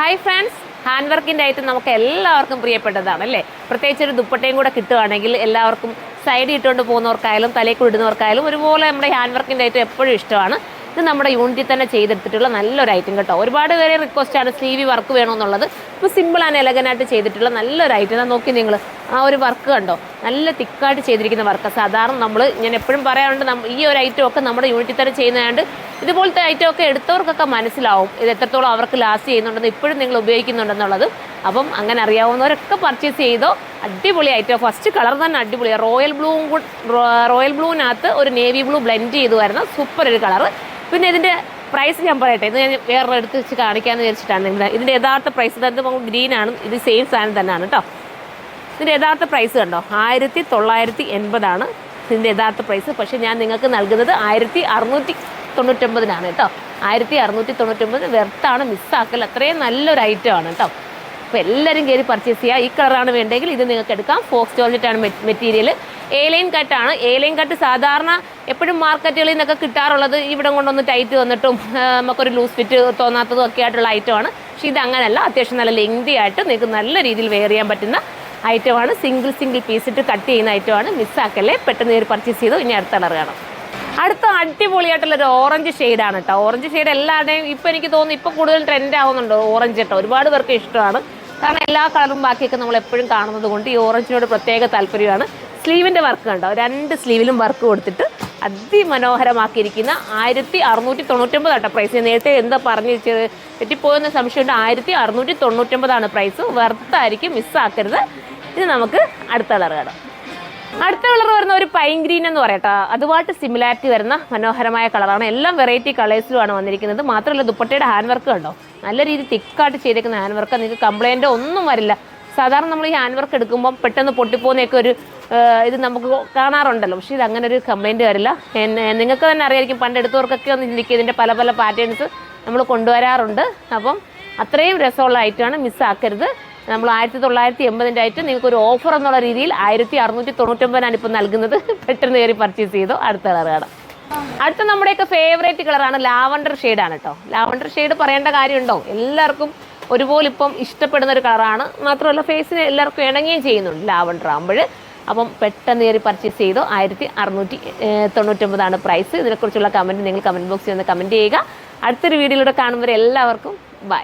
Hi friends, hand വർക്കിൻ്റെ item നമുക്ക് എല്ലാവർക്കും പ്രിയപ്പെട്ടതാണ് അല്ലേ. പ്രത്യേകിച്ച് ഒരു ദുപ്പട്ടയും കൂടെ കിട്ടുകയാണെങ്കിൽ എല്ലാവർക്കും സൈഡ് ഇട്ടുകൊണ്ട് പോകുന്നവർക്കായാലും തലയിൽ ഇടുന്നവർക്കായാലും ഒരുപോലെ നമ്മുടെ ഹാൻഡ് വർക്കിൻ്റെ ഐറ്റം എപ്പോഴും ഇഷ്ടമാണ്. ഇത് നമ്മുടെ യൂണിറ്റിൽ തന്നെ ചെയ്തെടുത്തിട്ടുള്ള നല്ലൊരു ഐറ്റം കേട്ടോ. ഒരുപാട് പേരെ റിക്വസ്റ്റാണ് സ്ലീവി വർക്ക് വേണമെന്നുള്ളത്. ഇപ്പോൾ സിമ്പിൾ ആൻഡ് എലഗനായിട്ട് ചെയ്തിട്ടുള്ള നല്ലൊരു ഐറ്റം നോക്കി നിങ്ങൾ ആ ഒരു വർക്ക് കണ്ടോ, നല്ല തിക്കായിട്ട് ചെയ്തിരിക്കുന്ന വർക്ക്. സാധാരണ ഞാൻ എപ്പോഴും പറയാറുണ്ട്, ഈ ഒരു ഐറ്റം ഒക്കെ നമ്മുടെ യൂണിറ്റിൽ തന്നെ ചെയ്യുന്നതുകൊണ്ട് ഇതുപോലത്തെ ഐറ്റം ഒക്കെ എടുത്തവർക്കൊക്കെ മനസ്സിലാവും ഇത് എത്രത്തോളം അവർക്ക് ലാസ്റ്റ് ചെയ്യുന്നുണ്ടെന്ന്, ഇപ്പോഴും നിങ്ങൾ ഉപയോഗിക്കുന്നുണ്ടെന്നുള്ളത്. അപ്പം അങ്ങനെ അറിയാവുന്നവരൊക്കെ പർച്ചേസ് ചെയ്തോ. അടിപൊളി ഐറ്റം. ഫസ്റ്റ് കളർ തന്നെ അടിപൊളിയാണ്. റോയൽ ബ്ലൂവിനകത്ത് ഒരു നേവി ബ്ലൂ ബ്ലെൻഡ് ചെയ്ത് വരുന്ന സൂപ്പർ ഒരു കളറ്. പിന്നെ ഇതിൻ്റെ പ്രൈസ് ഞാൻ പറയട്ടെ, ഇത് ഞാൻ വേറെ എടുത്ത് വെച്ച് കാണിക്കാമെന്ന് വിചാരിച്ചിട്ടാണ്. ഇതിൻ്റെ യഥാർത്ഥ പ്രൈസ് ഇത് ഗ്രീനാണ്, ഇത് സെയിം സാധനം തന്നെയാണ് കേട്ടോ. ഇതിൻ്റെ യഥാർത്ഥ പ്രൈസ് കണ്ടോ 1980 ഇതിൻ്റെ യഥാർത്ഥ പ്രൈസ്. പക്ഷേ ഞാൻ നിങ്ങൾക്ക് നൽകുന്നത് 1699 കേട്ടോ. 1699 വെർത്താണ്, മിസ്സാക്കൽ. അത്രയും നല്ലൊരു ഐറ്റമാണ് കേട്ടോ. അപ്പോൾ എല്ലാവരും കയറി പർച്ചേസ് ചെയ്യുക. ഈ കളറാണ് വേണ്ടെങ്കിൽ ഇത് നിങ്ങൾക്ക് എടുക്കാം. ഫോക്സ് ജോർജറ്റാണ് മെറ്റീരിയൽ. എ-ലൈൻ കട്ടാണ്. എ-ലൈൻ കട്ട് സാധാരണ എപ്പോഴും മാർക്കറ്റുകളിൽ നിന്നൊക്കെ കിട്ടാറുള്ളത് ഇവിടെ കൊണ്ടൊന്ന് ടൈറ്റ് വന്നിട്ടും നമുക്കൊരു ലൂസ് ഫിറ്റ് തോന്നാത്തതും ഒക്കെ ആയിട്ടുള്ള ഐറ്റമാണ്. പക്ഷേ ഇത് അങ്ങനെയല്ല, അത്യാവശ്യം നല്ല ലെങ്തി ആയിട്ട് നിങ്ങൾക്ക് നല്ല രീതിയിൽ വെയർ ചെയ്യാൻ പറ്റുന്ന ഐറ്റമാണ്. സിംഗിൾ പീസ് ഇട്ട് കട്ട് ചെയ്യുന്ന ഐറ്റമാണ്. മിസ്സാക്കല്ലേ, പെട്ടെന്ന് കയറി പർച്ചേസ് ചെയ്തോ. ഇനി അടുത്ത കളർ കാണാം. അടുത്ത അടിപൊളിയായിട്ടുള്ളൊരു ഓറഞ്ച് ഷെയ്ഡാണ് കേട്ടോ. ഓറഞ്ച് ഷെയ്ഡ് എല്ലാവരുടെയും ഇപ്പോൾ എനിക്ക് തോന്നുന്നു ഇപ്പോൾ കൂടുതൽ ട്രെൻഡ് ആവുന്നുണ്ട് ഓറഞ്ച് കേട്ടോ. ഒരുപാട് പേർക്ക് ഇഷ്ടമാണ്. കാരണം എല്ലാ കളറും ബാക്കിയൊക്കെ നമ്മൾ എപ്പോഴും കാണുന്നത് കൊണ്ട് ഈ ഓറഞ്ചിനോട് പ്രത്യേക താല്പര്യമാണ്. സ്ലീവിൻ്റെ വർക്ക് കണ്ടോ, 2 സ്ലീവിലും വർക്ക് കൊടുത്തിട്ട് അതിമനോഹരമാക്കിയിരിക്കുന്ന 1699 കേട്ടോ പ്രൈസ്. നേരത്തെ എന്താ പറഞ്ഞു തെറ്റിപ്പോയെന്ന സംശയമുണ്ട്. 1699 പ്രൈസ്. വെർത്തായിരിക്കും, മിസ്സാക്കരുത്. ഇത് നമുക്ക് അടുത്ത കളർ കാണാം. അടുത്ത കളർ വരുന്ന ഒരു പൈൻ ഗ്രീൻ എന്ന് പറയട്ടോ. അതുമായിട്ട് സിമിലാരിറ്റി വരുന്ന മനോഹരമായ കളറാണ്. എല്ലാം വെറൈറ്റി കളേഴ്സിലുമാണ് വന്നിരിക്കുന്നത്. മാത്രമല്ല ദുപ്പട്ടയുടെ ഹാൻഡ് വർക്ക് കണ്ടോ, നല്ല രീതിയിൽ തിക്കായിട്ട് ചെയ്തേക്കുന്ന ഹാൻഡ് വർക്ക്. നിങ്ങൾക്ക് കംപ്ലൈൻറ്റോ ഒന്നും വരില്ല. സാധാരണ നമ്മൾ ഈ ഹാൻഡ് വർക്ക് എടുക്കുമ്പം പെട്ടെന്ന് പൊട്ടിപ്പോകുന്നൊക്കെ ഒരു ഇത് നമുക്ക് കാണാറുണ്ടല്ലോ. പക്ഷേ ഇത് അങ്ങനെ ഒരു കംപ്ലൈൻറ്റ് വരില്ല. നിങ്ങൾക്ക് തന്നെ അറിയായിരിക്കും, പണ്ട് എടുത്തവർക്കൊക്കെ ഒന്ന് ചിന്തിക്കുക, ഇതിൻ്റെ പല പാറ്റേൺസ് നമ്മൾ കൊണ്ടുവരാറുണ്ട്. അപ്പം അത്രയും രസമുള്ള ഐറ്റമാണ്, മിസ്സാക്കരുത്. നമ്മൾ 1980 ഐറ്റം നിങ്ങൾക്ക് ഒരു ഓഫർ എന്നുള്ള രീതിയിൽ 1699 ഇപ്പോൾ നൽകുന്നത്. പെട്ടെന്ന് കയറി പർച്ചേസ് ചെയ്തോ. അടുത്ത കളർ കാണാം. അടുത്ത നമ്മുടെയൊക്കെ ഫേവറേറ്റ് കളറാണ് ലാവണ്ടർ ഷെയ്ഡാണ് കേട്ടോ. ലാവണ്ടർ ഷെയ്ഡ് പറയേണ്ട കാര്യമുണ്ടോ, എല്ലാവർക്കും ഒരുപോലെ ഇപ്പം ഇഷ്ടപ്പെടുന്ന ഒരു കളറാണ്. മാത്രമല്ല ഫേസിന് എല്ലാവർക്കും ഇണങ്ങുകയും ചെയ്യുന്നുണ്ട് ലാവണ്ടർ ആകുമ്പോൾ. അപ്പം പെട്ടെന്ന് കയറി പർച്ചേസ് ചെയ്തോ. 1699 പ്രൈസ്. ഇതിനെക്കുറിച്ചുള്ള കമൻറ്റ് നിങ്ങൾ കമൻറ്റ് ബോക്സിൽ ഒന്ന് കമൻറ്റ് ചെയ്യുക. അടുത്തൊരു വീഡിയോയിലൂടെ കാണുമ്പോൾ എല്ലാവർക്കും ബൈ.